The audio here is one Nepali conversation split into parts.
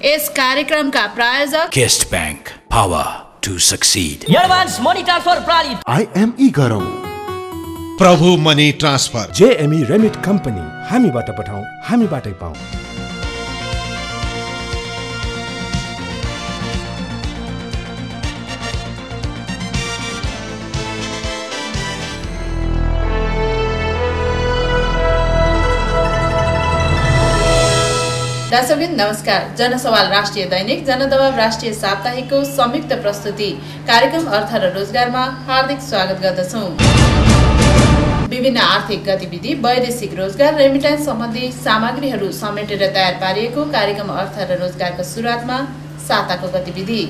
यस कार्यक्रमका प्रायोजक Kist bank, power to succeed. Advance money transfer प्रणाली IME गरौँ। Prabhu money transfer, JME remit company, हामीबाट पठाऊ हामीबाटै पाऊ। दर्शकवृन्द नमस्कार। जनसवाल राष्ट्रिय दैनिक, जनदबाव राष्ट्रिय साप्ताहिकको संयुक्त प्रस्तुति कार्यक्रम अर्थ र रोजगारमा हार्दिक स्वागत गर्दछौँ। विभिन्न आर्थिक गतिविधि, वैदेशिक रोजगार, रेमिटेन्स सम्बन्धी सामग्रीहरू समेटेर तयार पारिएको कार्यक्रम अर्थ र रोजगारको सुरुवातमा साताको गतिविधि।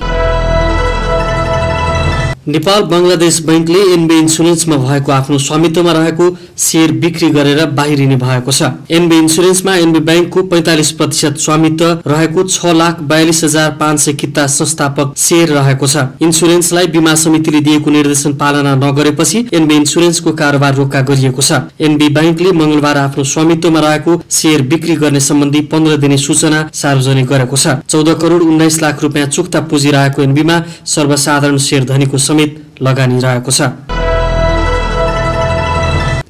नेपाल बंगलादेश बैंकले एनबी इन्सुरेन्समा भएको आफ्नो स्वामित्वमा रहेको शेयर बिक्री गरेर बाहिरिने भएको छ। एनबी इन्सुरेन्समा एनबी बैंकको 45% स्वामित्व रहेको 6,42,500 किता संस्थापक शेयर रहेको छ। इन्सुरेन्सलाई बीमा समितिले दिएको निर्देशन पालना नगरेपछि एनबी इन्सुरेन्सको कारोबार रोक्का गरिएको छ। एनबी बैंकले मंगलबार आफ्नो स्वामित्वमा रहेको शेयर बिक्री गर्ने सम्बन्धी 15 दिने सूचना सार्वजनिक गरेको छ। 14 करोड 19 लाख रुपियाँ चुक्ता पुँजी रहेको एनबीमा सर्वसाधारण शेयर धनीको समेत लगानी रहेको छ।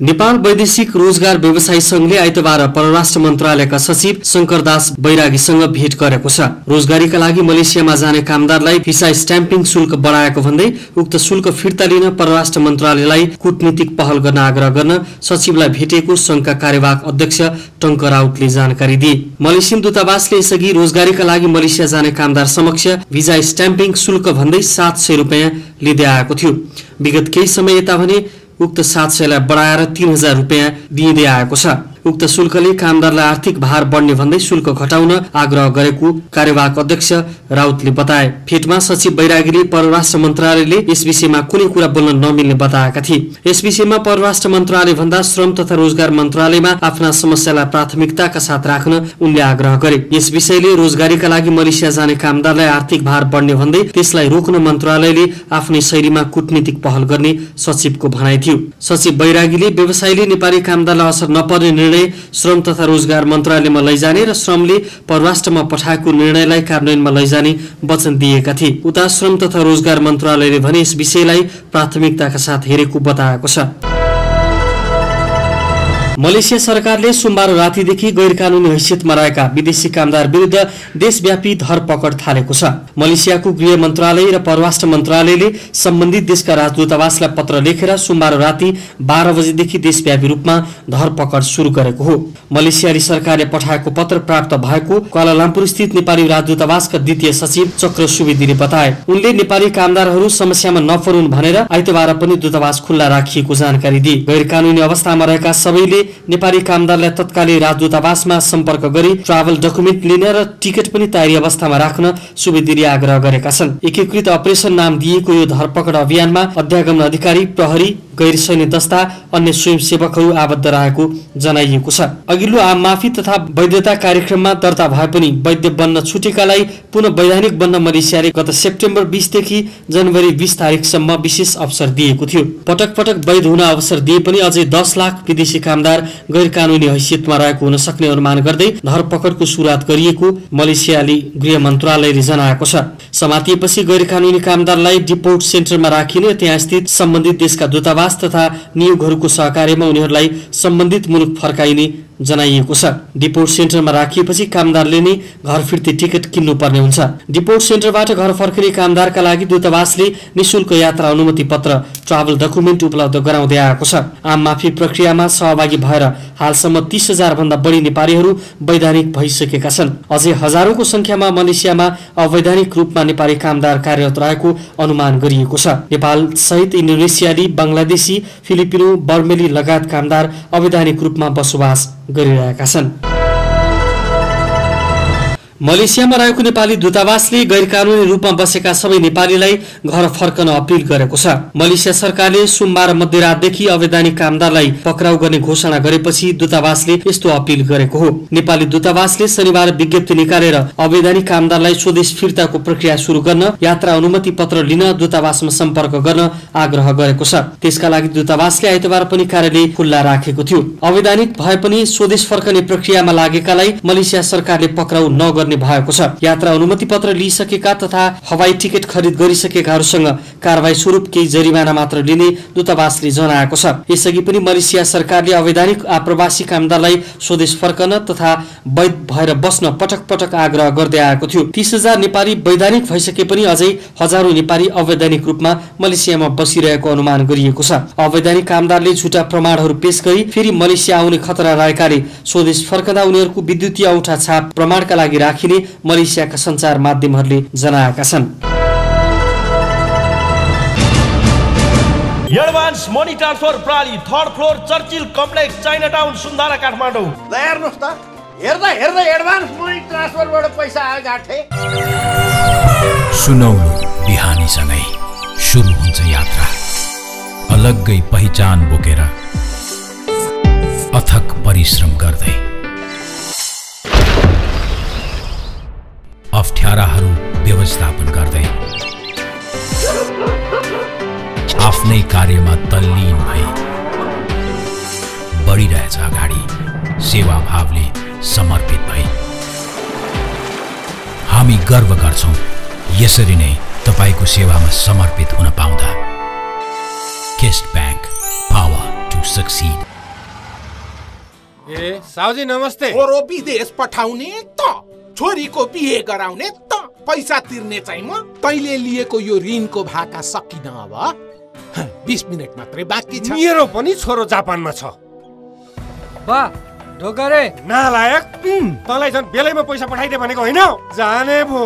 नेपाल वैदेशिक रोजगार व्यवसायी संघले आइतबार परराष्ट्र मन्त्रालयका सचिव शंकरदास बैरागीसँग भेट गरेको छ। रोजगारीका लागि मलेसियामा जाने कामदारलाई भिसा स्ट्याम्पिङ शुल्क बढाएको भन्दै उक्त शुल्क फिर्ता लिन परराष्ट्र मन्त्रालयलाई कूटनीतिक पहल गर्न आग्रह गर्न सचिवलाई भेटेको संघका कार्यवाहक अध्यक्ष टंक राउतले जानकारी दिए। मलेसियन दूतावासले यसअघि रोजगारीका लागि मलेसिया जाने कामदार समक्ष भिसा स्ट्याम्पिङ शुल्क भन्दै 700 रुपियाँ लिँदै आएको थियो। विगत केही समय यता भने उक्त 700 लाई बढाएर 3000 रुपियाँ दिँदै आएको छ। उक्त शुल्कले कामदारलाई आर्थिक भार बढ्ने भन्दै शुल्क घटाउन आग्रह गरेको कार्यवाहक अध्यक्ष राउतले बताए। भेटमा सचिव बैरागीले परराष्ट्र मन्त्रालयले यस विषयमा कुनै कुरा बोल्न नमिल्ने बताएका थिए। यस विषयमा परराष्ट्र मन्त्रालय भन्दा श्रम तथा रोजगार मन्त्रालयमा आफ्ना समस्यालाई प्राथमिकताका साथ राख्न उनले आग्रह गरे। यस विषयले रोजगारीका लागि मलेसिया जाने कामदारलाई आर्थिक भार बढ्ने भन्दै त्यसलाई रोक्न मन्त्रालयले आफ्नै शैलीमा कूटनीतिक पहल गर्ने सचिवको भनाइ थियो। सचिव बैरागीले व्यवसायीले नेपाली कामदारलाई असर नपर्ने श्रम तथा रोजगार मन्त्रालयमा लैजाने र श्रमले परराष्ट्रमा पठाएको निर्णयलाई कार्यान्वयनमा लैजाने वचन दिएका थिए। उता श्रम तथा रोजगार मन्त्रालयले भने यस विषयलाई प्राथमिकताका साथ हेरेको बताएको छ। मलेसिया सरकारले सोमबार रातिदेखि गैर कानूनी हैसियतमा रहेका विदेशी कामदार विरुद्ध देशव्यापी धरपकड थालेको छ। मलेसियाको गृह मन्त्रालय र परराष्ट्र मन्त्रालयले सम्बन्धित देशका राजदूतावासलाई पत्र लेखेर सोमबार राति 12 बजेदेखि देशव्यापी रूपमा धरपकड सुरु गरेको हो। मलेसियाली सरकारले पठाएको पत्र प्राप्त भएको क्वालालम्पुर स्थित नेपाली राजदूतावासका द्वितीय सचिव चक्र सुवेदीले बताए। उनले नेपाली कामदारहरू समस्यामा नपरुन् भनेर आइतबार पनि दूतावास खुल्ला राखिएको जानकारी दिए। गैर कानूनी अवस्थामा रहेका सबैले नेपाली कामदारलाई तत्कालै राजदूतावासमा सम्पर्क गरी ट्राभल डकुमेन्ट लिन र टिकट पनि तयारी अवस्थामा राख्न सुवेदीले आग्रह गरेका छन्। एकीकृत अपरेसन नाम दिएको यो धरपकड अभियानमा अध्यागमन अधिकारी, प्रहरी, गैर सैन्य दस्ता, अन्य स्वयंसेवकहरू आबद्ध रहेको जनाइएको छ। अघिल्लो आम माफी तथा वैधता कार्यक्रममा दर्ता भए पनि वैध बन्न छुटेकालाई पुनः वैधानिक बन्न मलेसियाले गत सेप्टेम्बर 20 देखि जनवरी 20 तारिकसम्म विशेष अवसर दिएको थियो। पटक पटक वैध हुन अवसर दिए पनि अझै 10 लाख विदेशी कामदार गैर कानूनी हैसियतमा रहेको हुन सक्ने अनुमान गर्दै धरपकडको सुरुवात गरिएको मलेसियाली गृह मन्त्रालयले जनाएको छ। समातिएपछि गैर कानूनी कामदारलाई डिपोर्ट सेन्टरमा राखिने, त्यहाँ स्थित सम्बन्धित देशका दूतावास तथा नियोगहरूको सहकार्यमा उनीहरूलाई सम्बन्धित मुलुक फर्काइने जनाइएको छ। डिपोर्ट सेन्टरमा राखिएपछि कामदारले नै घर फिर्ती टिकट किन्नु पर्ने हुन्छ। डिपोर्ट सेन्टरबाट घर फर्किने कामदारका लागि दूतावासले निशुल्क यात्रा अनुमति पत्र, ट्राभल डकुमेन्ट उपलब्ध गराउँदै आएको छ। आम माफी प्रक्रियामा सहभागी भएर हालसम्म 30,000 भन्दा बढी नेपालीहरू वैधानिक भइसकेका छन्। अझै हजारौंको संख्यामा मलेसियामा अवैधानिक रूपमा नेपाली कामदार कार्यरत रहेको अनुमान गरिएको छ। नेपाल सहित इन्डोनेसियाली, बंगलादेशी, फिलिपिनो, बर्मेली लगायत कामदार अवैधानिक रूपमा बसोबास गरिरहेका छन्। मलेसियामा रहेको नेपाली दूतावासले गैर कानूनी रूपमा बसेका सबै नेपालीलाई घर फर्कन अपील गरेको छ। मलेसिया सरकारले सोमबार मध्यरातदेखि अवैधानिक कामदारलाई पक्राउ गर्ने घोषणा गरेपछि दूतावासले यस्तो अपील गरेको हो। नेपाली दूतावासले शनिबार विज्ञप्ति निकालेर अवैधानिक कामदारलाई स्वदेश फिर्ताको प्रक्रिया सुरु गर्न, यात्रा अनुमति पत्र लिन दूतावासमा सम्पर्क गर्न आग्रह गरेको छ। त्यसका लागि दूतावासले आइतबार पनि कार्यालय खुल्ला राखेको थियो। अवैधानिक भए पनि स्वदेश फर्कने प्रक्रियामा लागेकालाई मलेसिया सरकारले पक्राउ नगर्ने पर्ने भएको छ। यात्रा अनुमति पत्र लिइसकेका तथा हवाई टिकट खरिद गरिसकेकाहरूसँग कारबाही स्वरूप केही जरिमाना मात्र लिने दूतावासले जनाएको छ। यसअघि पनि मलेसिया सरकारले अवैधानिक आप्रवासी कामदारलाई स्वदेश फर्कन तथा वैध भएर बस्न पटक पटक आग्रह गर्दै आएको थियो। 30,000 नेपाली वैधानिक भइसके पनि अझै हजारौं नेपाली अवैधानिक रूपमा मलेसियामा बसिरहेको अनुमान गरिएको छ। अवैधानिक कामदारले झुटा प्रमाणहरू पेश गरी फेरि मलेसिया आउने खतरा रहेकाले स्वदेश फर्कदा उनीहरूको विद्युतीय औँठा छाप प्रमाणका लागि राखिने मलेसियाका सञ्चार माध्यमहरूले जनाएका छन्। एडभान्स मनी ट्रान्सफर प्रणाली 3rd floor Churchill complex Chinatown Sundhara Kathmandu. ल हेर्नुस् त, हेर्दा हेर्दै एडभान्स मनी ट्रान्सफरबाट पैसा आगाठे। सुनौलो बिहानीसँगै सुरु हुन्छ यात्रा। अलग्गै पहिचान बोकेर अथक परिश्रम गर्दै अप्ठ्याराहरू व्यवस्थापन गर्दै आफ्नै कार्यमा तल्लीन भई बढिरहेछ अगाडि सेवा भावले समर्पित भई। हामी गर्व गर्छौं यसरी नै तपाईको सेवामा समर्पित हुन पाउँदा। Kist bank, power to succeed. ए साउजी नमस्ते। छोरो विदेश पठाउने त, छोरीको बिहे गराउने त, पैसा तिर्ने चाहिँ म। तैले लिएको यो ऋणको भाका सकिन अब 20 मिनेट मात्रै बाँकी छ। मेरो पनि छोरो जापानमा छ। बा ढोकरे नालायक, तँलाई झन् बेलैमा पैसा पठाइदे भनेको होइन? जाने भो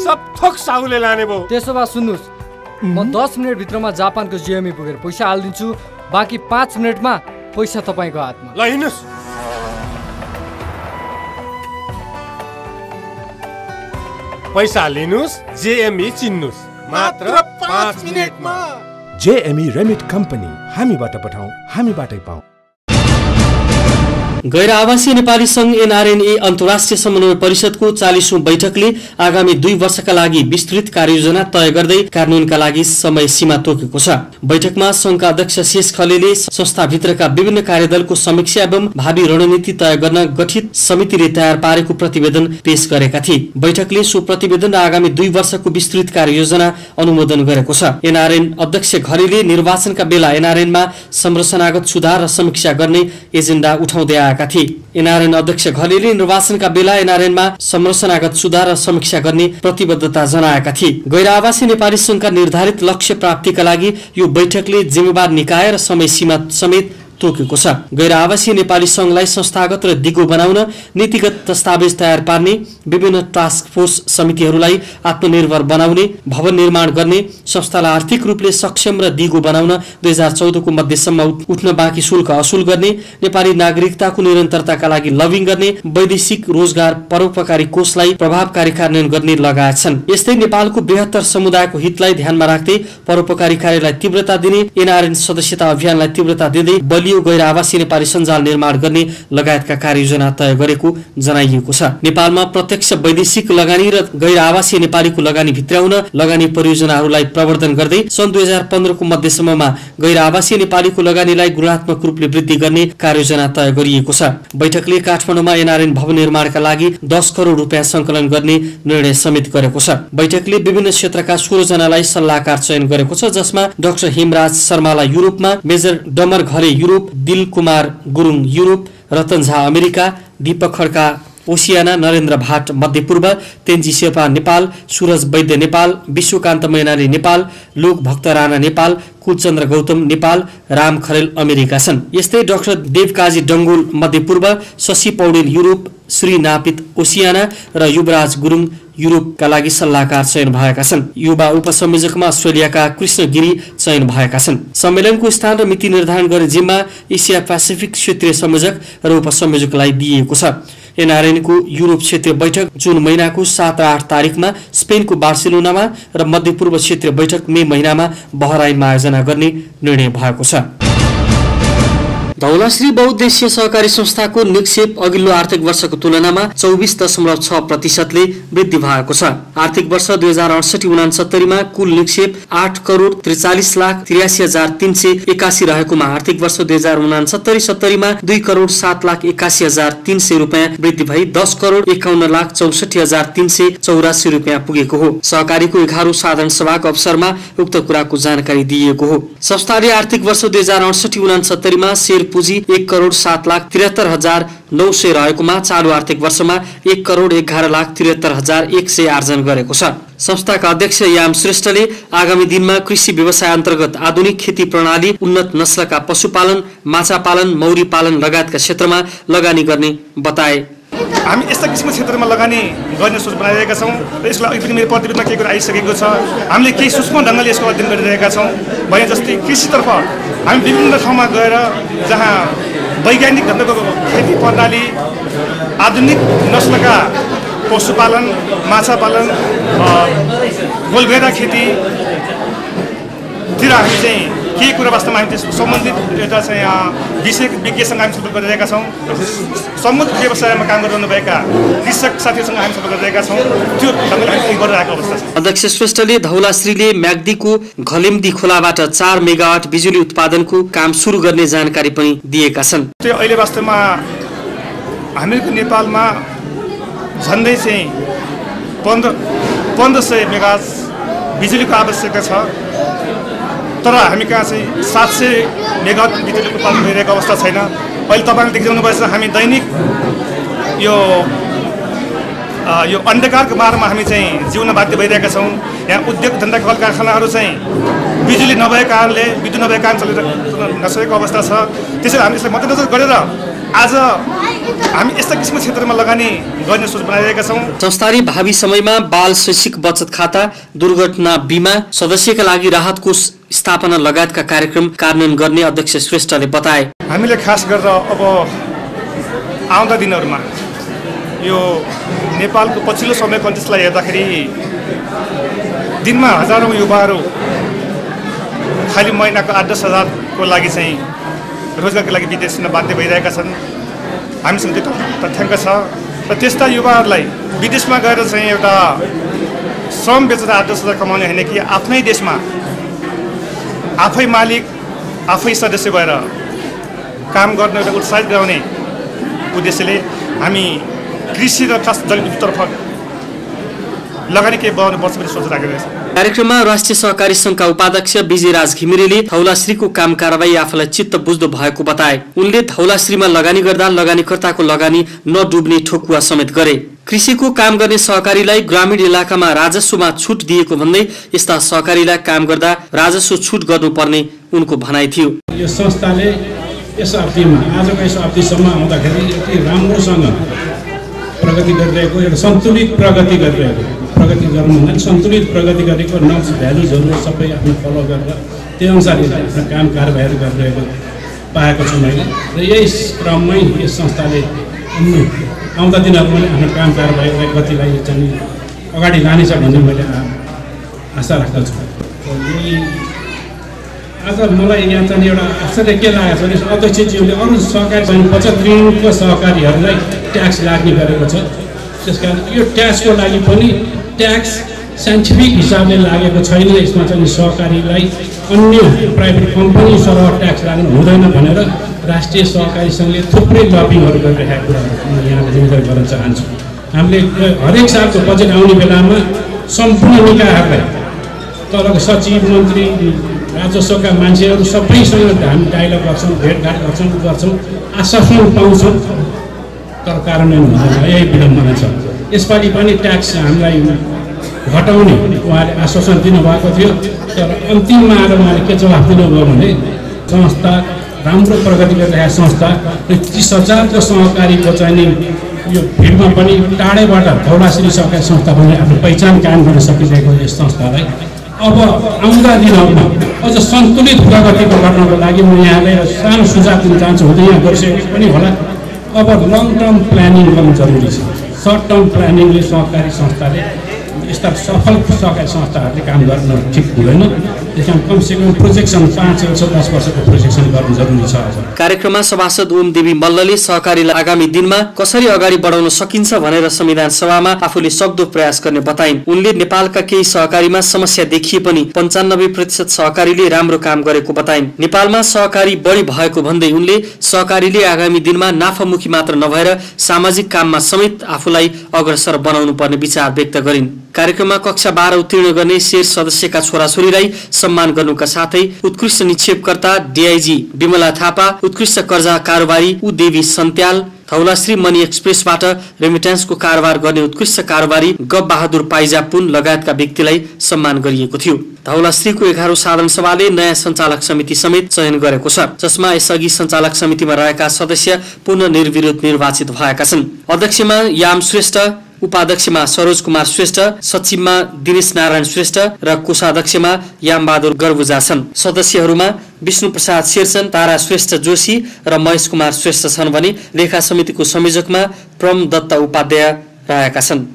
सब थोक साहुले लाने भो। त्यसो भए सुन्नुस्, म 10 मिनेट भित्रमा जापानको जिएमई पुगेर पैसा हालिदिन्छु। बाँकी 5 मिनेटमा पैसा तपाईको हातमा। ल हिँड्नुस्। पैसा लिनुस्, जेएमई चिन्नुस्, मात्र 5 मिनेटमा। जेएमई रेमिट कम्पनी, हामीबाट पठाउँ हामीबाटै पाऊ। गैर आवासीय नेपाली संघ एनआरएनए अन्तर्राष्ट्रिय समन्वय परिषदको 40औं बैठकले आगामी 2 वर्षका लागि विस्तृत कार्ययोजना तय गर्दै कार्यान्वयनका लागि समय सीमा तोकेको छ। बैठकमा संघका अध्यक्ष शेष खलेले संस्थाभित्रका विभिन्न कार्यदलको समीक्षा एवं भावी रणनीति तय गर्न गठित समितिले तयार पारेको प्रतिवेदन पेश गरेका थिए। बैठकले सो प्रतिवेदन र आगामी 2 वर्षको विस्तृत कार्ययोजना अनुमोदन गरेको छ। एनआरएन अध्यक्ष खलेले निर्वाचनका बेला एनआरएनमा संरचनागत सुधार र समीक्षा गर्ने एजेन्डा उठाउँदै आएका थिए। एनआरएन अध्यक्ष घलेले निर्वाचनका बेला एनआरएनमा संरचनागत सुधार र समीक्षा गर्ने प्रतिबद्धता जनाएका थिए। गैर आवासीय नेपाली संघका निर्धारित लक्ष्य प्राप्तिका लागि यो बैठकले जिम्मेवार निकाय र समय सीमा समेत तोकेको छ। गैर आवासीय नेपाली संघलाई संस्थागत र दिगो बनाउन नीतिगत दस्तावेज तयार पार्ने, विभिन्न टास्क फोर्स समितिहरूलाई आत्मनिर्भर बनाउने, भवन निर्माण गर्ने, संस्थालाई आर्थिक रूपले सक्षम र दिगो बनाउन 2014 को मध्यसम्म उठ्न बाँकी शुल्क असुल गर्ने, नेपाली नागरिकताको निरन्तरताका लागि लबिङ गर्ने, वैदेशिक रोजगार परोपकारी कोषलाई प्रभावकारी कार्यान्वयन गर्ने लगायत छन्। यस्तै नेपालको बृहत्तर समुदायको हितलाई ध्यानमा राख्दै परोपकारी कार्यलाई तीव्रता दिने, एनआरएन सदस्यता अभियानलाई तीव्रता दिँदै बलियो गैर आवासीय नेपाली सञ्जाल निर्माण गर्ने लगायतका कार्ययोजना तय गरेको जनाइएको छ। नेपालमा प्रत्यक्ष वैदेशिक लगानी र गैर आवासीय नेपालीको लगानी भित्राउन लगानी परियोजनाहरूलाई प्रवर्धन गर्दै सन् 2015 को मध्यसम्ममा गैर आवासीय नेपालीको लगानीलाई गुणात्मक रूपले वृद्धि गर्ने कार्ययोजना तय गरिएको छ। बैठकले काठमाडौँमा एनआरएन भवन निर्माणका लागि 10 करोड रुपियाँ संकलन गर्ने निर्णय समेत गरेको छ। बैठकले विभिन्न क्षेत्रका 16 जनालाई सल्लाहकार चयन गरेको छ, जसमा डाक्टर हेमराज शर्मालाई युरोपमा, मेजर डमर घले युरोप, दिल कुमार गुरुङ युरोप, रतन झा अमेरिका, दीपक खड्का ओसियाना, नरेन्द्र भाट मध्यपूर्व, तेन्जी शेर्पा नेपाल, सूरज वैद्य नेपाल, विश्वकान्त मैनाली नेपाल, लोक भक्त राणा नेपाल, कुलचन्द्र गौतम नेपाल, राम खरेल अमेरिका छन्। यस्तै डाक्टर देवकाजी डङ्गोल मध्यपूर्व, शशि पौडेल युरोप, श्री नापित ओसियाना र युवराज गुरुङ युरोपका लागि सल्लाहकार चयन भएका छन्। युवा उपसंयोजकमा अस्ट्रेलियाका कृष्ण गिरी चयन भएका छन्। सम्मेलनको स्थान र मिति निर्धारण गर्ने जिम्मा एसिया पेसिफिक क्षेत्रीय संयोजक र उपसंयोजकलाई दिइएको छ। एनआरएनको युरोप क्षेत्रीय बैठक जुन महिनाको 7 र 8 तारिकमा स्पेनको बार्सिलोनामा र मध्यपूर्व क्षेत्रीय बैठक मे महिनामा बहराइनमा आयोजना गर्ने निर्णय भएको छ। धौलाश्री बहुउद्देश्य सहकारी संस्थाको निक्षेप अघिल्लो आर्थिक वर्षको तुलनामा 24.6%ले वृद्धि भएको छ। आर्थिक वर्ष 2068-69 कुल निक्षेप 8,43,83,381 रहेकोमा आर्थिक वर्ष 2069-70 2,07,81,300 रुपियाँ वृद्धि भई 10,51,64,384 रुपियाँ पुगेको हो। सहकारीको 11औं साधारण सभाको अवसरमा उक्त कुराको जानकारी दिइएको हो। संस्थाले आर्थिक वर्ष 2068-69 शेयर पुँजी 1,07,73,900 रहेकोमा चालु आर्थिक वर्षमा 1,11,73,100 आर्जन गरेको छ। संस्थाका अध्यक्ष याम श्रेष्ठले आगामी दिनमा कृषि व्यवसाय अन्तर्गत आधुनिक खेती प्रणाली, उन्नत नस्लका पशुपालन, माछा पालन, मौरी पालन लगायतका क्षेत्रमा लगानी गर्ने बताए। हामी यस्ता किसिमको क्षेत्रमा लगानी गर्ने सोच बनाइरहेका छौँ र यसलाई अघि पनि मेरो प्रतिवेदनमा केही कुरा आइसकेको छ। हामीले केही सूक्ष्म ढङ्गले यसको अध्ययन गरिरहेका छौँ। भने जस्तै कृषितर्फ हामी विभिन्न ठाउँमा गएर जहाँ वैज्ञानिक ढङ्गको खेती प्रणाली, आधुनिक नस्लका पशुपालन, माछा पालन, गोलभेडा खेतीतिर हामी चाहिँ केही कुरा वास्तवमा हामी सम्बन्धित एउटा चाहिँ विषय विज्ञसँग हामी सम्पर्क गरिरहेका छौँ। सम्बन्धित व्यवसायमा काम गरिरहनुभएका कृषक साथीहरूसँग हामी सम्पर्क गरिरहेका छौँ। त्यो ढङ्गले हामी गरिरहेको अवस्था छ। अध्यक्ष श्रेष्ठले धौलाश्रीले म्याग्दीको घलेम्दी खोलाबाट 4 मेगावाट बिजुली उत्पादनको काम सुरु गर्ने जानकारी पनि दिएका छन्। त्यो अहिले वास्तवमा हामीहरूको नेपालमा झन्डै चाहिँ 1500 मेगावाट बिजुलीको आवश्यकता छ। तर हामी कहाँ चाहिँ 700 मेगावाट बिजुलीको उत्पादन भइरहेको अवस्था छैन। अहिले तपाईँले देखिरहनु भएछ हामी दैनिक यो अन्धकारको मारमा हामी चाहिँ जिउन बाध्य भइरहेका छौँ। यहाँ उद्योग धन्दा कल कारखानाहरू चाहिँ बिजुली नभएको कारणले, विद्युत नभएको कारण चलिरह नसकेको अवस्था छ। त्यसैले हामी यसलाई मध्यनजर गरेर आज हामी यस्ता किसिमको क्षेत्रमा लगानी गर्ने सोच बनाइरहेका छौँ। संस्थाले भावी समयमा बाल शैक्षिक बचत खाता, दुर्घटना बिमा, सदस्यका लागि राहत कोष स्थापना लगायतका कार्यक्रम कार्यान्वयन गर्ने अध्यक्ष श्रेष्ठले बताए। हामीले खास गरेर अब आउँदा दिनहरूमा यो नेपालको पछिल्लो समय कन्टेक्स्टलाई हेर्दाखेरि दिनमा हजारौँ युवाहरू खालि महिनाको 8-10 हजारको लागि चाहिँ रोजगारको लागि विदेश जान बाध्य भइरहेका छन्। हामीसँग त्यो तथ्याङ्क छ र त्यस्ता युवाहरूलाई विदेशमा गएर चाहिँ एउटा श्रम बेचेर 8-10 हजार कमाउने होइन कि आफ्नै देशमा आफै मालिक, आफै सदस्य भएर काम गर्ने एउटा उत्साहित गराउने उद्देश्यले हामी कृषि र खास जलविद्युततर्फ लगानी केही बनाउने वर्ष पनि सोच राखेका छौँ। कार्यक्रममा राष्ट्रिय सहकारी संघका उपाध्यक्ष विजयराज घिमिरेले धौलाश्रीको काम कारबाही आफूलाई चित्त बुझ्दो भएको बताए। उनले धौलाश्रीमा लगानी गर्दा लगानीकर्ताको लगानी नडुब्ने ठोकुवा समेत गरे। कृषिको काम गर्ने सहकारीलाई ग्रामीण इलाकामा राजस्वमा छुट दिएको भन्दै यस्ता सहकारीलाई काम गर्दा राजस्व छुट गर्नुपर्ने उनको भनाइ थियो। यो संस्थाले यस अवधिमा आजको यस अवधिसम्म आउँदाखेरि यति राम्रोसँग प्रगति गरिरहेको, एउटा सन्तुलित प्रगति गरिरहेको, प्रगति गर्नु भन्दा सन्तुलित प्रगति गरेको नक्स भ्यालुजहरू सबै आफ्नो फलो गरेर त्यो अनुसार आफ्नो काम कारबाहीहरू गरिरहेको पाएको छु मैले। र यही क्रममै यस संस्थाले आउँदा दिनहरूमा आफ्नो काम कारबाहीलाई गतिलाई चाहिँ अगाडि लानेछ भन्ने मैले आशा राख्दछु। आज मलाई यहाँ चाहिँ एउटा आश्चर्य के लागेको छ भने अध्यक्षज्यूले अरू सहकारी बचत ऋणको सहकारीहरूलाई ट्याक्स लाग्ने गरेको छ। त्यसकारण यो ट्याक्सको लागि पनि ट्याक्स साइन्टिफिक हिसाबले लागेको छैन। यसमा चाहिँ सहकारीलाई अन्य प्राइभेट कम्पनी सरह ट्याक्स लाग्नु हुँदैन भनेर राष्ट्रिय सहकारी सङ्घले थुप्रै लबिङहरू गरिरहेका कुराहरू म यहाँ जिम्मेदारी गर्न चाहन्छु। हामीले हरेक सालको बजेट आउने बेलामा सम्पूर्ण निकायहरूलाई तलको सचिव, मन्त्री, राजस्वका मान्छेहरू सबैसँग हामी डायलग गर्छौँ, भेटघाट गर्छौँ, आश्वासन पाउँछौँ, तर कार्यान्वयन हुँदैन। यही विडम्बना छ। यसपालि पनि ट्याक्स हामीलाई घटाउने उहाँले आश्वासन दिनुभएको थियो, तर अन्तिममा आएर उहाँले के जवाफ दिनुभयो भने संस्था राम्रो प्रगति गरिरहेको संस्था 30,000को सहकारीको चाहिँ यो भिडमा पनि टाढैबाट धौलाश्री सहकारी संस्था भन्ने आफ्नो पहिचान कायम गर्न सकिरहेको यस संस्थालाई अब आउँदा दिनहरूमा अझ सन्तुलित प्रगतिको गर्नको लागि म यहाँलाई सानो सुझाव दिन चाहन्छु। हुँदै यहाँ गरिसकेको पनि होला। अब लङ टर्म प्लानिङ गर्नु जरुरी छ। सर्ट टर्म प्लानिङले सहकारी संस्थाले यस्ता सफल सहकारी संस्थाहरूले काम गर्न ठिक हुँदैन। त्यस कारण कमसेकम प्रोजेक्सन 5 वर्ष 10 वर्षको प्रोजेक्सन गर्नु जरुरी छ। कार्यक्रममा सभासद ओम देवी मल्लले सहकारीलाई आगामी दिनमा कसरी अगाडि बढाउन सकिन्छ भनेर संविधान सभामा आफूले सक्दो प्रयास गर्ने बताइन्। उनले नेपालका केही सहकारीमा समस्या देखिए पनि 95% सहकारीले राम्रो काम गरेको बताइन्। नेपालमा सहकारी बढी भएको भन्दै उनले सहकारीले आगामी दिनमा नाफामुखी मात्र नभएर सामाजिक काममा समेत आफूलाई अग्रसर बनाउनु पर्ने विचार व्यक्त गरिन्। कार्यक्रममा कक्षा 12 उत्तीर्ण गर्ने शेर सदस्यका छोराछोरीलाई सम्मान गर्नुका साथै उत्कृष्ट निक्षेपकर्ता डीआईजी विमला थापा, उत्कृष्ट कर्जा कारोबारी उदेवी सन्त्याल, धौलाश्री मनी एक्सप्रेसबाट रेमिट्यान्सको कारोबार गर्ने उत्कृष्ट कारोबारी गप बहादुर पाइजापुन लगायतका व्यक्तिलाई सम्मान गरिएको थियो। धौलाश्रीको 11औं साधारण सभाले नयाँ सञ्चालक समिति समेत चयन गरेको छ, जसमा यसअघि सञ्चालक समितिमा रहेका सदस्य पुनः निर्विरोध निर्वाचित भएका छन्। अध्यक्षमा याम श्रेष्ठ, उपाध्यक्षमा सरोज कुमार श्रेष्ठ, सचिवमा दिनेश नारायण श्रेष्ठ र कोषाध्यक्षमा यामबहादुर गर्बुजा छन्। सदस्यहरूमा विष्णु प्रसाद शेरचन, तारा श्रेष्ठ जोशी र महेश कुमार श्रेष्ठ छन् भने लेखा समितिको संयोजकमा प्रम दत्त उपाध्याय रहेका छन्।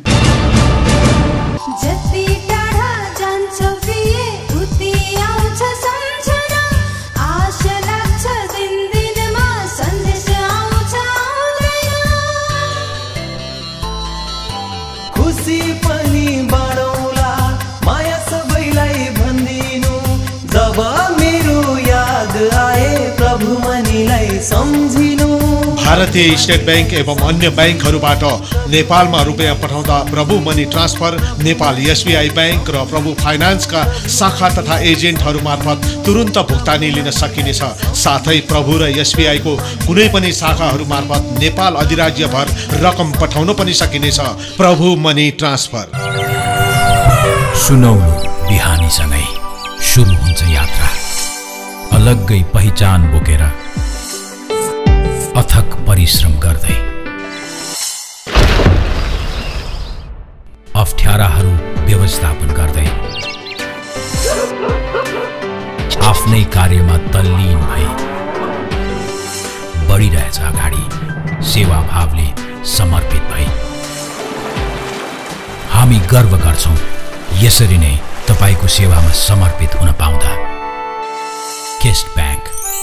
भारतीय स्टेट बैंक एवं अन्य बैंकहरूबाट नेपालमा रुपैयाँ पठाउँदा प्रभु money transfer, Nepal SBI bank र प्रभु फाइनान्सका शाखा तथा एजेन्टहरू मार्फत तुरुन्त भुक्तानी लिन सकिनेछ। साथै प्रभु र एसबीआईको कुनै पनि शाखाहरू मार्फत नेपाल अधिराज्यभर रकम पठाउन पनि सकिनेछ। प्रभु मनी ट्रान्सफर। सुनौलो बिहानीसँगै सुरु हुन्छ यात्रा, अलग्गै पहिचान बोकेर, अथक परिश्रम गर्दै, अप्ठ्याराहरू व्यवस्थापन गर्दै, आफ्नै कार्यमा तल्लीन भई बढिरहेछ अगाडि, सेवा भावले समर्पित भई। हामी गर्व गर्छौं यसरी नै तपाईको सेवामा समर्पित हुन पाउँदा। Kist bank,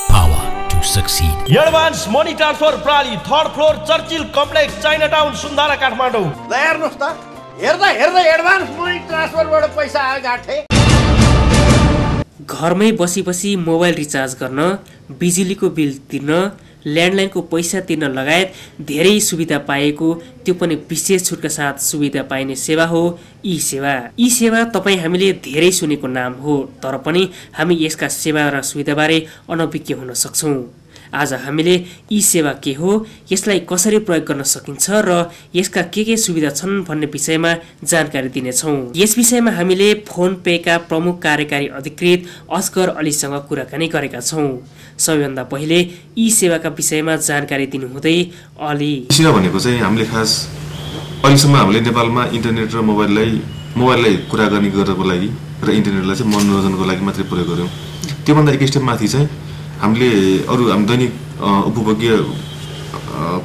power to succeed. Advance money transfer प्रणाली 3rd floor Churchill complex Chinatown Sundhara Kathmandu. ल हेर्नुस् त, हेर्दै एडभान्स मनी ट्रान्सफरबाट पैसा गाठे। घरमै बसी बसी मोबाइल रिचार्ज गर्न, बिजुलीको बिल तिर्न, ल्यान्डलाइनको पैसा तिर्न लगायत धेरै सुविधा पाएको, त्यो पनि विशेष छुटका साथ सुविधा पाइने सेवा हो ई-सेवा। ई-सेवा तपाईँ हामीले धेरै सुनेको नाम हो, तर पनि हामी यसका सेवा र सुविधाबारे अनभिज्ञ हुन सक्छौँ। आज हामीले ई-सेवा के हो, यसलाई कसरी प्रयोग गर्न सकिन्छ र यसका के सुविधा छन् भन्ने विषयमा जानकारी दिनेछौँ। यस विषयमा हामीले फोन पेका प्रमुख कार्यकारी अधिकृत असगर अलीसँग कुराकानी गरेका छौँ। सबैभन्दा पहिले ई-सेवाका विषयमा जानकारी दिनुहुँदै अली। सेवा भनेको चाहिँ हामीले खास अहिलेसम्म हामीले नेपालमा इन्टरनेट र मोबाइललाई कुरा गर्ने गर्नको लागि र इन्टरनेटलाई चाहिँ मनोरञ्जनको लागि मात्रै प्रयोग गर्यौँ। त्योभन्दा एक स्टेप माथि चाहिँ हामीले अरू हामी दैनिक उपभोग्य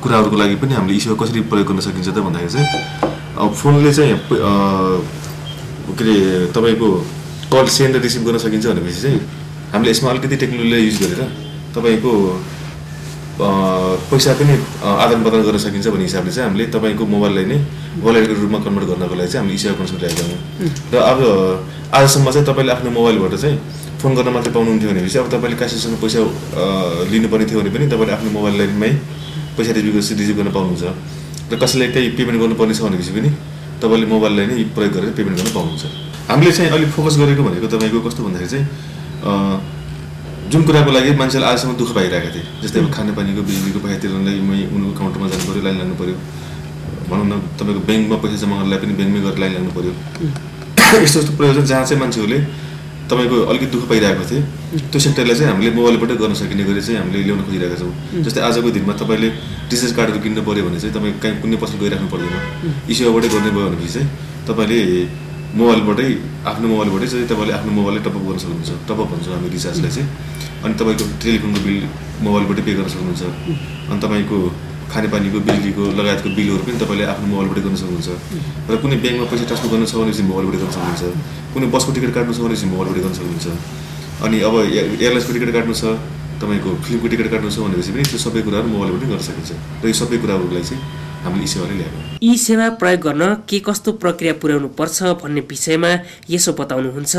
कुराहरूको लागि पनि हामीले ई-सेवा कसरी प्रयोग गर्न सकिन्छ त भन्दाखेरि चाहिँ फोनले चाहिँ के अरे तपाईँको कल सेन्ड र रिसिभ गर्न सकिन्छ भनेपछि चाहिँ हामीले यसमा अलिकति टेक्नोलोजीलाई युज गरेर तपाईँको पैसा पनि आदान प्रदान गर्न सकिन्छ भन्ने हिसाबले चाहिँ हामीले तपाईँको मोबाइललाई नै वलेटको रूपमा कन्भर्ट गर्नको लागि चाहिँ हामीले ई-सेवा कन्सेप्ट ल्याएका छौँ। र अब आजसम्म चाहिँ तपाईँले आफ्नो मोबाइलबाट चाहिँ फोन गर्न मात्रै पाउनुहुन्थ्यो भनेपछि अब तपाईँले कसैसँग पैसा लिनुपर्ने थियो भने पनि तपाईँले आफ्नो मोबाइलमै पैसा रिसिभ गर्न पाउनुहुन्छ। र कसैलाई केही पेमेन्ट गर्नुपर्ने छ भनेपछि पनि तपाईँले मोबाइललाई नै प्रयोग गरेर पेमेन्ट गर्न पाउनुहुन्छ। हामीले चाहिँ अलिक फोकस गरेको भनेको तपाईँको कस्तो भन्दाखेरि चाहिँ जुन कुराको लागि मान्छेले आजसम्म दुःख पाइरहेका थिए, जस्तै अब खानेपानीको बिजुलीको पैसा तिर्नलाई उनीहरूको काउन्टरमा जानु पऱ्यो, लाइन लाग्नु पऱ्यो, भनौँ न तपाईँको ब्याङ्कमा पैसा जम्मा गर्नलाई पनि ब्याङ्कमै गएर लाइन लाग्नु पऱ्यो। यस्तो यस्तो प्रयोजन जहाँ चाहिँ मान्छेहरूले तपाईँको अलिकति दुःख पाइरहेको थिए, त्यो सेक्टरलाई चाहिँ हामीले मोबाइलबाटै गर्न सकिने गरी चाहिँ हामीले ल्याउन खोजिरहेका छौँ। जस्तै आजको दिनमा तपाईँले रिचार्ज कार्डहरू किन्नु पऱ्यो भने चाहिँ तपाईँ कहीँ कुनै पसल गइराख्नु पर्दैन, ई-सेवाबाटै गर्ने भयो भनेपछि चाहिँ तपाईँले मोबाइलबाटै आफ्नो मोबाइलबाटै चाहिँ तपाईँले आफ्नो मोबाइललाई टपअप गर्न सक्नुहुन्छ। टपअप भन्छौँ हामी रिचार्जलाई चाहिँ। अनि तपाईँको टेलिफोनको बिल मोबाइलबाटै पे गर्न सक्नुहुन्छ। अनि तपाईँको खानेपानीको बिजुलीको लगायतको बिलहरू पनि तपाईँले आफ्नो मोबाइलबाट गर्न सक्नुहुन्छ र कुनै ब्याङ्कमा पैसा ट्रान्सफर गर्न छ भने चाहिँ मोबाइलबाट गर्न सक्नुहुन्छ कुनै बसको टिकट काट्नु छ भने चाहिँ मोबाइलबाट गर्न सक्नुहुन्छ अनि अब एयरलाइन्सको टिकट काट्नु छ तपाईँको फिल्मको टिकट काट्नु छ भनेपछि पनि त्यो सबै कुराहरू मोबाइलबाट गर्न सकिन्छ र यो सबै कुराहरूलाई चाहिँ हामीले ई-सेवाले ल्याएको ई सेवा प्रयोग गर्न के कस्तो प्रक्रिया पुर्याउनु पर्छ भन्ने विषयमा यसो बताउनुहुन्छ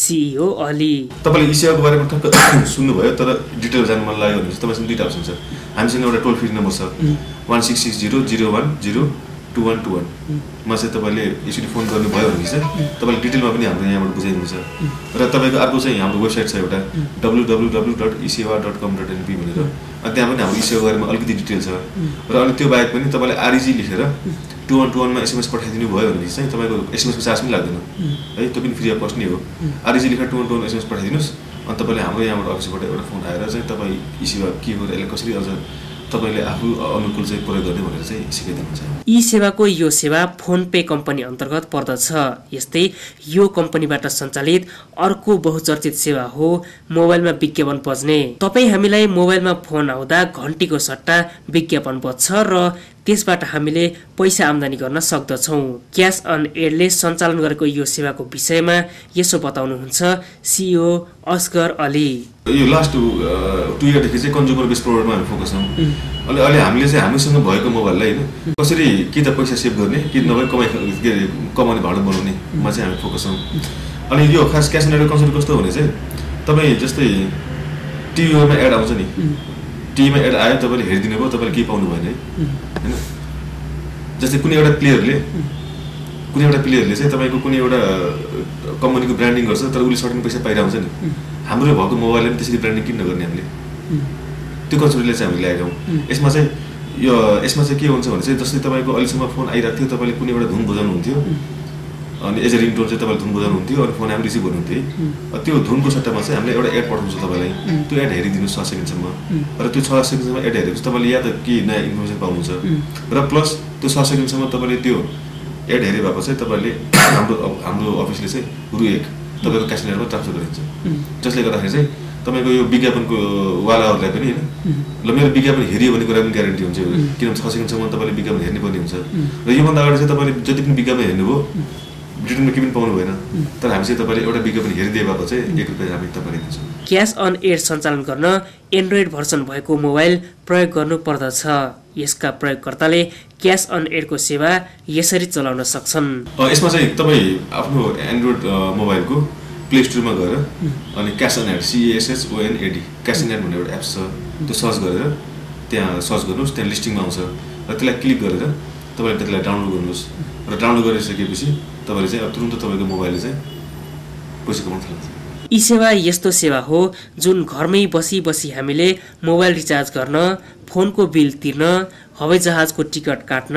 सिइओ अली। तपाईँले ई-सेवाको बारेमा ठ्याक्क सुन्नुभयो तर डिटेल जान्नु मन लाग्यो भने तपाईँसँग दुईवटा अप्सन छ। हामीसँग एउटा टोल फ्री नम्बर छ 166001022121 मा चाहिँ तपाईँले यसरी फोन गर्नुभयो भने चाहिँ तपाईँले डिटेलमा पनि हाम्रो यहाँबाट बुझाइदिन्छ र तपाईँको अर्को चाहिँ हाम्रो वेबसाइट छ एउटा www.esewa.com.np भनेर अनि त्यहाँ पनि हाम्रो ई-सेवा बारेमा अलिकति डिटेल छ र अनि त्यो बाहेक पनि तपाईँले आरइजी लेखेर 2121 मा एसएमएस पठाइदिनु भयो भने चाहिँ तपाईँको एसएमएसको चार्ज पनि लाग्दैन है त्यो पनि फ्री अफ कस्ट नै हो। आरइजी लेखेर 2121 एसएमएस पठाइदिनुहोस् अनि तपाईँले हाम्रो यहाँबाट अफिसबाट एउटा फोन आएर चाहिँ तपाईँ ई-सेवा के हो र यसलाई कसरी अझ तपाईले आफू अनुकूल चाहिँ प्रयोग गर्ने भनेर चाहिँ सिकाइदिनुहुन्छ। ई सेवाको यो सेवा फोन पे कम्पनी अन्तर्गत पर्दछ। यस्तै यो कम्पनीबाट सञ्चालित अर्को बहुचर्चित सेवा हो मोबाइलमा विज्ञापन बज्ने। तपाईँ हामीलाई मोबाइलमा फोन आउँदा घन्टीको सट्टा विज्ञापन बज्छ र त्यसबाट हामीले पैसा आम्दानी गर्न सक्दछौँ। क्यास अन एडले सञ्चालन गरेको यो सेवाको विषयमा यसो बताउनुहुन्छ सिइओ असगर अली। यो लास्ट 2 इयरदेखि चाहिँ कन्ज्युमर बेस प्रोडक्टमा हामी फोकस छौँ। अहिले हामीले चाहिँ हामीसँग भएको मोबाइललाई होइन कसरी कि त पैसा सेभ गर्ने कि नभए कमाउने भाडा बनाउनेमा चाहिँ हामी फोकस छौँ। अनि यो खास क्यास अन एडको कन्सेप्ट कस्तो भने चाहिँ तपाईँ जस्तै टिभीमा एड आउँछ नि, टिभीमा एड आयो तपाईँले हेरिदिनु भयो तपाईँले केही पाउनु भएन है होइन। जस्तै कुनै एउटा प्लेयरले चाहिँ तपाईँको कुनै एउटा कम्पनीको ब्रान्डिङ गर्छ तर उसले सर्टेन पैसा पाइरहेको हुन्छ नि, हाम्रो भएको मोबाइलले पनि त्यसरी ब्रान्डिङ किन नगर्ने हामीले, त्यो कन्सेप्टले चाहिँ हामीले ल्याएका हौँ। यसमा चाहिँ के हुन्छ भने चाहिँ जस्तै तपाईँको अहिलेसम्म फोन आइरहेको थियो, तपाईँले कुनै एउटा धुन बजाउनु हुन्थ्यो अनि एज ए रिङटोन चाहिँ तपाईँले धुन बजाउनु हुन्थ्यो अनि फोन हामी रिसिभ गर्नुहुन्थ्यो है। त्यो धुनको सट्टामा चाहिँ हामीले एउटा एड पठाउँछ तपाईँलाई, त्यो एड हेरिदिनु 6 सेकेन्डसम्म र त्यो 6 सेकेन्डसम्म एड हेरेपछि तपाईँले या त के नयाँ इन्फर्मेसन पाउनुहुन्छ र प्लस त्यो 6 सेकेन्डसम्म तपाईँले त्यो एड हेरे भएपछि चाहिँ तपाईँले हाम्रो अफिसले चाहिँ रु 1 तपाईँको क्यास एडमा ट्रान्सफर गरिदिन्छ, जसले गर्दाखेरि चाहिँ तपाईँको यो विज्ञापनको वालाहरूलाई पनि होइन ल मेरो विज्ञापन हेरियो भन्ने कुरा पनि ग्यारेन्टी हुन्छ किनभने 6 सेकेन्डसम्म तपाईँले विज्ञापन हेर्नै पर्ने हुन्छ र योभन्दा अगाडि चाहिँ तपाईँले जति पनि विज्ञापन हेर्नुभयो रिटर्नमा केही पनि पाउनु भएन, तर हामी चाहिँ तपाईँले एउटा विज्ञापन हेरिदिए भएको चाहिँ 1 रुपियाँ हामी तपाईँले दिन्छौँ। क्यास अन एड सञ्चालन गर्न एन्ड्रोइड भर्सन भएको मोबाइल प्रयोग गर्नु पर्दछ। यसका प्रयोगकर्ताले क्यास अन एडको सेवा यसरी चलाउन सक्छन्। यसमा चाहिँ तपाईँ आफ्नो एन्ड्रोइड मोबाइलको प्ले स्टोरमा गएर अनि cash on ad CASSONAD cash on ad भन्ने एउटा एप्स छ, त्यो सर्च गरेर त्यहाँ सर्च गर्नुहोस्, त्यहाँ लिस्टिङमा आउँछ र त्यसलाई क्लिक गरेर तपाईँले त्यसलाई डाउनलोड गर्नुहोस् र डाउनलोड गरिसकेपछि तपाईँले चाहिँ तुरुन्त तपाईँको मोबाइलले चाहिँ पैसा कमाउन थाल्छ। ई सेवा यस्तो सेवा हो जुन घरमै बसी बसी हामीले मोबाइल रिचार्ज गर्न, फोनको बिल तिर्न, हवाईजहाजको टिकट काट्न,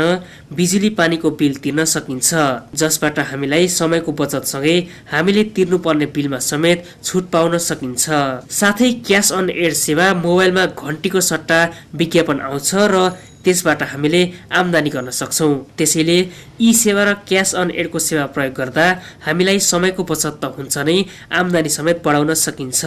बिजुली पानीको बिल तिर्न सकिन्छ, जसबाट हामीलाई समयको बचतसँगै हामीले तिर्नुपर्ने बिलमा समेत छुट पाउन सकिन्छ। साथै क्यास अन एड सेवा मोबाइलमा घन्टीको सट्टा विज्ञापन आउँछ र त्यसबाट हामीले आम्दानी गर्न सक्छौँ। त्यसैले ई सेवा र क्यास अन एडको सेवा प्रयोग गर्दा हामीलाई समयको बचत त हुन्छ नै, आम्दानी समेत बढाउन सकिन्छ।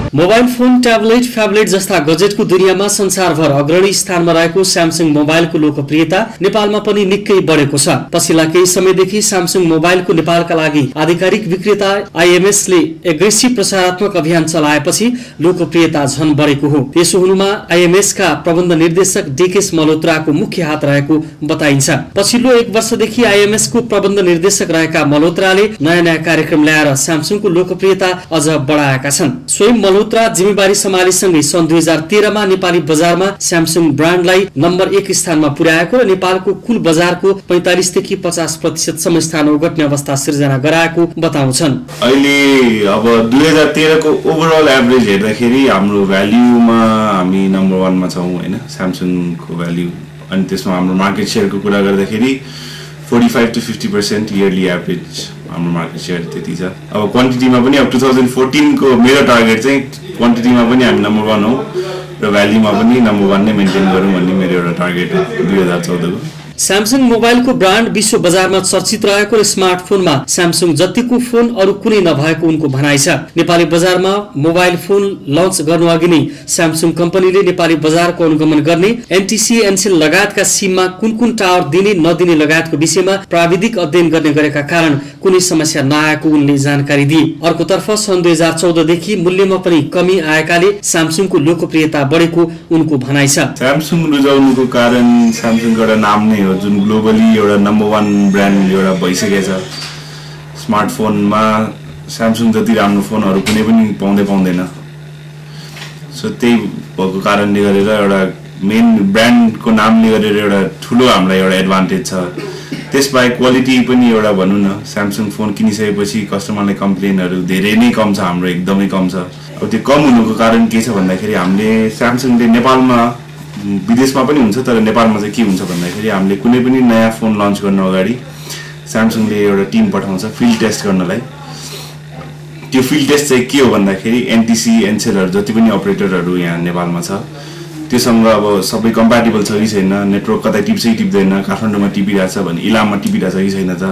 मोबाइल फोन, ट्याब्लेट, फ्याब्लेट जस्ता गजेटको दुनियाँमा संसारभर अग्रणी स्थानमा रहेको स्यामसङ मोबाइलको लोकप्रियता नेपालमा पनि निकै बढेको छ। पछिल्ला केही समयदेखि स्यामसङ मोबाइलको नेपालका लागि आधिकारिक विक्रेता IMS ले एग्रेसिभ प्रचारात्मक अभियान चलाएपछि लोकप्रियता झन बढेको हो। त्यसो हुनुमा IMS का प्रबन्ध निर्देशक DKS मल्होत्राको मुख्य हात रहेको बताइन्छ। पछिल्लो 1 वर्षदेखि IMS को प्रबन्ध निर्देशक रहेका मल्होत्राले नयाँ कार्यक्रम ल्याएर स्यामसङको लोकप्रियता अझ बढाएका छन्। स्वयं मल्होत्रा जिम्मेवारी सम्हालेसँगै सन् 2013 मा नेपाली बजारमा स्यामसङ ब्रान्डलाई नम्बर 1 स्थानमा पुर्याएको र नेपालको कुल बजारको 45 देखि 50% सम्म स्थान ओगट्ने अवस्था सिर्जना गराएको बताउँछन्। अहिले अब 2013 को ओभरअल एभरेज हेर्दाखेरि हाम्रो भ्याल्युमा हामी नम्बर 1 मा छौं हैन, स्यामसङको भ्याल्यु। अनि त्यसमा हाम्रो मार्केट शेयरको कुरा गर्दाखेरि 45 to 50% इयरली एभरेज हाम्रो मार्केट शेयर त्यति छ। अब क्वान्टिटीमा पनि अब 2014 को मेरो टार्गेट चाहिँ क्वान्टिटीमा पनि हामी नम्बर 1 हो र भ्याल्युमा पनि नम्बर 1 नै मेन्टेन गरौँ भन्ने मेरो एउटा टार्गेट हो 2014 को। स्यामसङ मोबाइलको ब्रान्ड विश्व बजारमा चर्चित रहेको र स्मार्टफोनमा स्यामसङ जतिको फोन अरू कुनै नभएको उनको भनाइ छ। नेपाली बजारमा मोबाइल फोन लन्च गर्नु अघि नै स्यामसङ कम्पनीले नेपाली बजारको अनुगमन गर्ने एनटिसी एनसेल लगायतका सिममा कुन कुन टावर दिने नदिने लगायतको विषयमा प्राविधिक अध्ययन गर्ने गरेका कारण कुनै समस्या नआएको उनले जानकारी दिए। अर्कोतर्फ सन् 2014 देखि मूल्यमा पनि कमी आएकाले स्यामसङको लोकप्रियता बढेको उनको भनाइ छ। स्यामसङ रुचाउनुको कारण स्यामसङको एउटा नाम नै हो, जुन ग्लोबली एउटा नम्बर 1 ब्रान्ड एउटा भइसकेको छ। स्मार्टफोनमा स्यामसङ जति राम्रो फोनहरू कुनै पनि पाउँदैन। सो त्यही भएको कारणले गरेर एउटा मेन ब्रान्डको नामले गरेर एउटा ठुलो हामीलाई एउटा एडभान्टेज छ। त्यसबाहेक क्वालिटी पनि एउटा भनौँ न, स्यामसङ फोन किनिसकेपछि कस्टमरलाई कम्प्लेनहरू धेरै नै कम छ, हाम्रो एकदमै कम छ। अब त्यो कम हुनुको कारण के छ भन्दाखेरि हामीले स्यामसङले नेपालमा विदेशमा पनि हुन्छ तर नेपालमा चाहिँ के हुन्छ भन्दाखेरि हामीले कुनै पनि नयाँ फोन लन्च गर्न अगाडि स्यामसङले एउटा टिम पठाउँछ फिल्ड टेस्ट गर्नलाई। त्यो फिल्ड टेस्ट चाहिँ के हो भन्दाखेरि एनटिसी एनसेलहरू जति पनि अपरेटरहरू यहाँ नेपालमा छ त्योसँग अब सबै कम्प्याटेबल छ कि छैन, नेटवर्क कतै टिप्छै टिप्दैन, काठमाडौँमा टिपिरहेछ भने इलाममा टिपिरहेछ कि छैन त।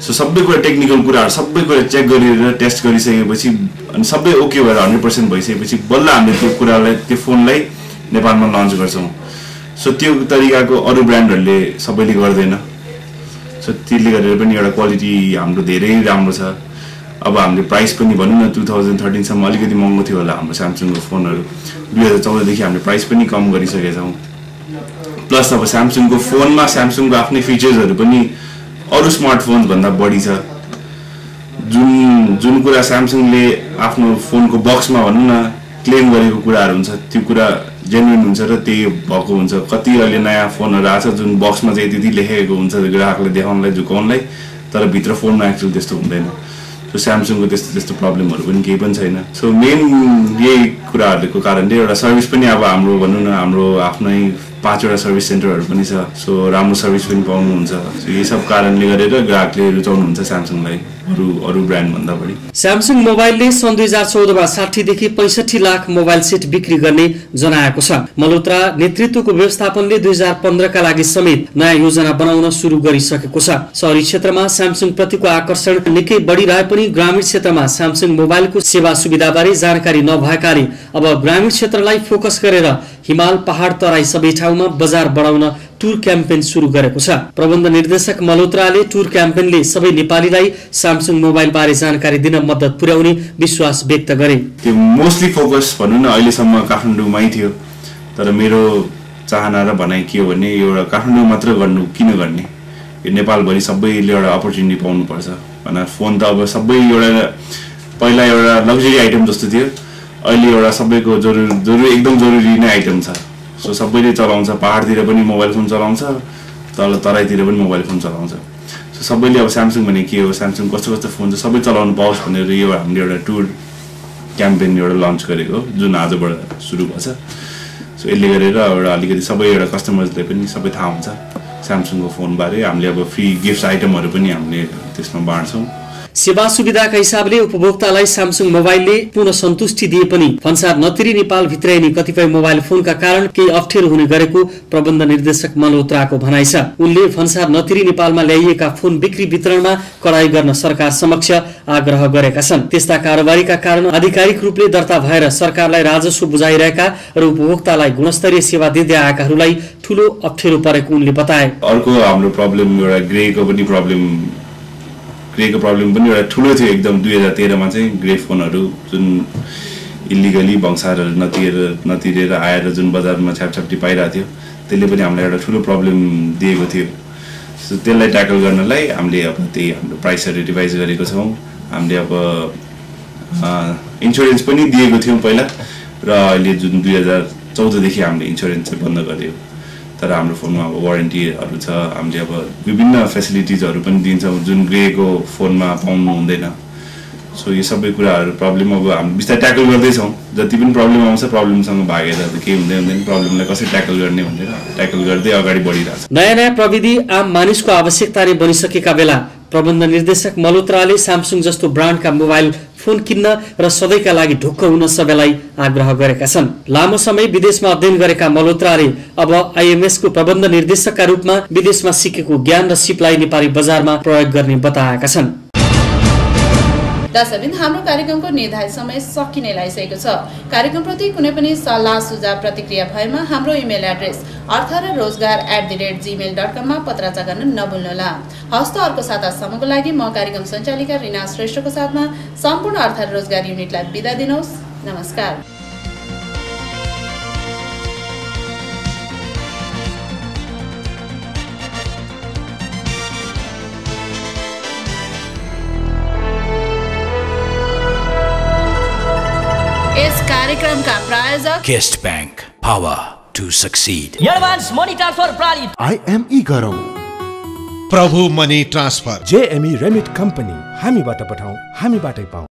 सो सबै कुरा टेक्निकल कुराहरू सबै कुरा चेक गरेर टेस्ट गरिसकेपछि अनि सबै ओके भएर 100% भइसकेपछि बल्ल हामीले त्यो कुरालाई त्यो फोनलाई नेपालमा लन्च गर्छौँ। सो त्यो तरिकाको अरू ब्रान्डहरूले सबैले गर्दैन। सो त्यसले गरेर पनि एउटा क्वालिटी हाम्रो धेरै राम्रो छ। अब हामीले प्राइस पनि भनौँ न 2013 सम्म अलिकति महँगो थियो होला हाम्रो स्यामसङको फोनहरू, 2014 देखि हामीले प्राइस पनि कम गरिसकेका छौँ। प्लस अब स्यामसङको फोनमा स्यामसङको आफ्नै फिचर्सहरू पनि अरू स्मार्टफोन्स भन्दा बढी छ। जुन कुरा स्यामसङले आफ्नो फोनको बक्समा भनौँ न क्लेम गरेको कुराहरू हुन्छ त्यो कुरा जेन्युन हुन्छ र त्यही भएको हुन्छ। कति अहिले नयाँ फोनहरू आएको छ जुन बक्समा चाहिँ त्यति लेखेको हुन्छ ग्राहकलाई देखाउनलाई झुकाउनलाई, तर भित्र फोनमा एक्चुअली त्यस्तो हुँदैन। सो स्यामसङको त्यस्तो प्रब्लमहरू पनि केही पनि छैन। सो मेन यही कुराहरूको कारणले एउटा सर्भिस पनि अब हाम्रो भनौँ न हाम्रो आफ्नै 5वटा सर्भिस सेन्टरहरू पनि छ। सो राम्रो सर्भिस पनि पाउनुहुन्छ। सो यही सब कारणले गरेर ग्राहकले रुचाउनुहुन्छ स्यामसङलाई अरू ब्रान्ड भन्दा बढी। स्यामसङ मोबाइलले सन् 2014 मा 60 देखि 65 लाख मोबाइल सेट बिक्री गर्ने जनाएको छ। मल्होत्रा नेतृत्वको व्यवस्थापनले 2015 का लागि समेत नयाँ योजना बनाउन सुरु गरिसकेको छ। शहरी क्षेत्रमा स्यामसङ प्रतिको आकर्षण निकै बढिरहे पनि ग्रामीण क्षेत्रमा स्यामसङ मोबाइलको सेवा सुविधाबारे जानकारी नभएकाले अब ग्रामीण क्षेत्रलाई फोकस गरेर हिमाल पहाड तराई सबै ठाउँमा बजार बढाउन टुर क्याम्पेन सुरु गरेको छ। प्रबन्ध निर्देशक मल्होत्राले टुर क्याम्पेनले सबै नेपालीलाई स्यामसङ मोबाइल बारे जानकारी दिन मद्दत पुर्याउने विश्वास व्यक्त गरे। त्यो मोस्टली फोकस भनौँ न अहिलेसम्म काठमाडौँमै थियो, तर मेरो चाहना र भनाइ के हो भने एउटा काठमाडौँ मात्र गर्नु किन गर्ने, यो नेपालभरि सबैले एउटा अपर्च्युनिटी पाउनुपर्छ भनेर। फोन त अब सबै एउटा पहिला एउटा लग्जरी आइटम जस्तो थियो, अहिले एउटा सबैको जरुरी एकदम जरुरी नै आइटम छ। सो सबैले चलाउँछ, पहाडतिर पनि मोबाइल फोन चलाउँछ, तराईतिर पनि मोबाइल फोन चलाउँछ। सो सबैले अब स्यामसङ भने के हो, स्यामसङ कस्तो कस्तो फोन छ सबै चलाउनु पाओस् भनेर यो हामीले एउटा टुर क्याम्पेन एउटा लन्च गरेको जुन आजबाट सुरु भएको छ। सो यसले गरेर एउटा अलिकति सबै एउटा कस्टमर्सले पनि सबै थाहा हुन्छ स्यामसङको फोनबारे। हामीले अब फ्री गिफ्ट आइटमहरू पनि हामीले त्यसमा बाँड्छौँ। सेवा सुविधाका हिसाबले उपभोक्तालाई स्यामसङ मोबाइलले पूर्ण सन्तुष्टि दिए पनि भन्सार नतिरी नेपाल भित्राइने कतिपय मोबाइल फोनका कारण केही अप्ठ्यारो हुने गरेको प्रबन्ध निर्देशक मल्होत्राको भनाइ छ। उनले भन्सार नतिरी नेपालमा ल्याइएका फोन बिक्री वितरणमा कडाई गर्न सरकार समक्ष आग्रह गरेका छन्। त्यस्ता कारोबारीका कारण आधिकारिक रूपले दर्ता भएर सरकारलाई राजस्व बुझाइरहेका र उपभोक्तालाई गुणस्तरीय सेवा दिँदै आएकाहरूलाई ठूलो अप्ठ्यारो परेको उनले बताए। अर्को हाम्रो प्रब्लम एउटा ग्रेको प्रब्लम पनि एउटा ठुलो थियो एकदम। 2013 मा चाहिँ ग्रे फोनहरू जुन इलिगली भङ्सारहरू नतिरेर आएर जुन बजारमा छ्यापछाप्टी पाइरहेको थियो त्यसले पनि हामीलाई एउटा ठुलो प्रब्लम दिएको थियो। सो त्यसलाई ट्याकल गर्नलाई हामीले अब त्यही हाम्रो प्राइसहरू रिभाइज गरेको छौँ। हामीले अब इन्सुरेन्स पनि दिएको थियौँ पहिला र अहिले जुन 2014 देखि हामीले इन्सुरेन्स चाहिँ बन्द गर्यो। तर हाम्रो फोनमा अब वारेन्टीहरू छ, हामीले अब विभिन्न फेसिलिटिजहरू पनि दिन्छौँ जुन ग्रेको फोनमा पाउनु हुँदैन। सो यो सबै कुराहरू प्रब्लम अब हामी बिस्तारै ट्याकल गर्दैछौँ। जति पनि प्रब्लम आउँछ प्रब्लमसँग भागेर केही हुँदैन प्रब्लमलाई कसरी ट्याकल गर्ने भनेर ट्याकल गर्दै अगाडि बढिरहेको छ। नयाँ नयाँ प्रविधि आम मानिसको आवश्यकताले बनिसकेका बेला प्रबन्ध निर्देशक मल्होत्राले स्यामसङ जस्तो ब्रान्डका मोबाइल फोन किन्न र सधैँका लागि ढुक्क हुन सबैलाई आग्रह गरेका छन्। लामो समय विदेशमा अध्ययन गरेका मल्होत्राले अब IMS को प्रबन्ध निर्देशकका रूपमा विदेशमा सिकेको ज्ञान र सिपलाई नेपाली बजारमा प्रयोग गर्ने बताएका छन्। दर्शकवृन्द, हाम्रो कार्यक्रमको निर्धारित समय सकिने लागिसकेको छ। कार्यक्रमप्रति कुनै पनि सल्लाह सुझाव प्रतिक्रिया भएमा हाम्रो इमेल एड्रेस arthararodgar@gmail.com मा पत्राचार गर्न नभुल्नुहोला। हस्त अर्को सातासम्मको लागि म कार्यक्रम सञ्चालिका रिना श्रेष्ठको साथमा सम्पूर्ण अर्थारा रोजगार युनिटलाई बिदा दिनुहोस्। नमस्कार। इस कार्यक्रम का प्रायोजक Kist bank, power to succeed. Advance money transfer प्रणाली IME गरौँ। Prabhu money transfer, JME remit company, हामीबाट पठाउँ हामीबाटै पाउँ।